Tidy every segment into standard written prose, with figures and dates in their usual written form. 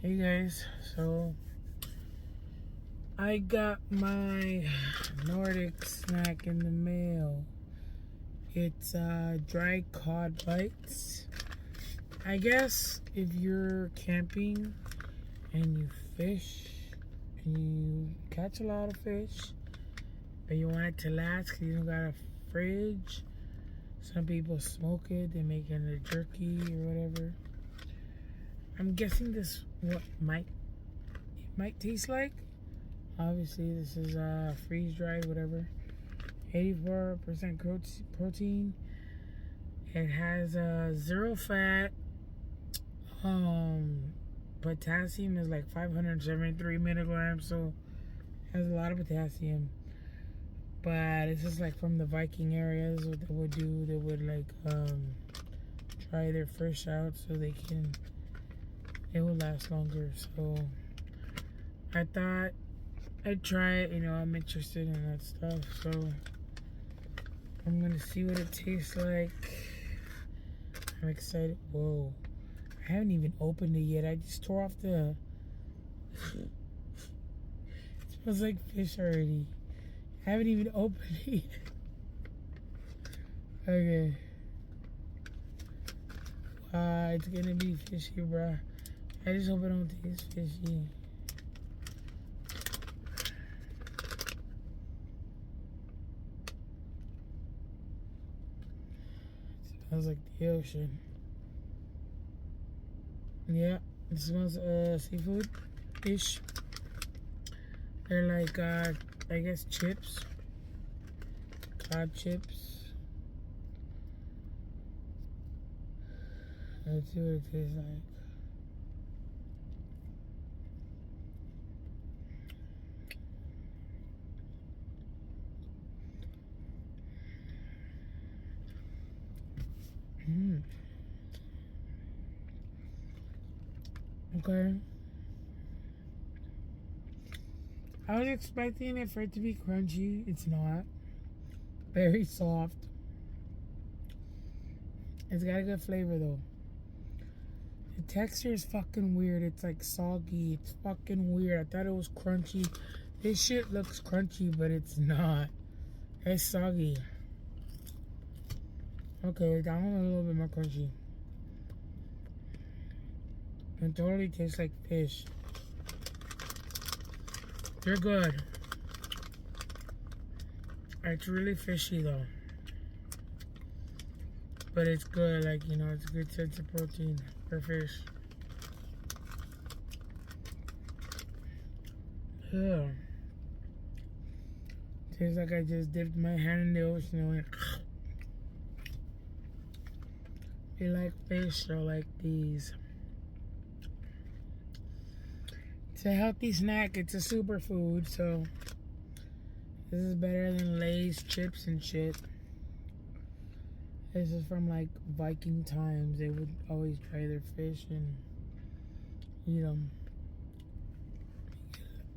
Hey guys, so I got my Nordic snack in the mail. It's dry cod bites. I guess if you're camping and you fish and you catch a lot of fish, but you want it to last because you don't got a fridge. Some people smoke it, they make it into jerky or whatever. I'm guessing this what it might taste like. Obviously, this is freeze dried, whatever. 84% protein. It has 0 fat. Potassium is like 573 milligrams, so it has a lot of potassium. But this is like from the Viking areas. What they would do, they would like try their fish out so it will last longer. So I thought I'd try it. I'm interested in that stuff, so I'm gonna see what it tastes like. I'm excited. Whoa, I haven't even opened it yet. I just tore off the it smells like fish already. I haven't even opened it yet. Okay. It's gonna be fishy, bruh. I just hope it don't taste fishy. It smells like the ocean. Yeah, it smells seafood fish. They're like I guess chips. Cod chips. Let's see what it tastes like. Okay. I was expecting it for it to be crunchy. It's not. Very soft. It's got a good flavor though. The texture is fucking weird. It's like soggy. It's fucking weird. I thought it was crunchy. This shit looks crunchy, but it's not. It's soggy. Okay, that one a little bit more crunchy. It totally tastes like fish. They're good. It's really fishy though. But it's good, like, it's a good sense of protein for fish. Yeah. Tastes like I just dipped my hand in the ocean and went. If you like fish or like these. It's a healthy snack. It's a superfood, so this is better than Lay's chips and shit. This is from like Viking times. They would always dry their fish and eat them.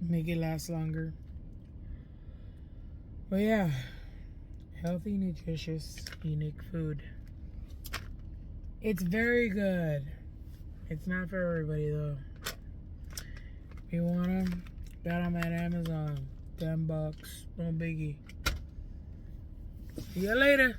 Make it last longer. But yeah, healthy, nutritious, unique food. It's very good. It's not for everybody though. If you want them, got them at Amazon. $10. No biggie. See you later.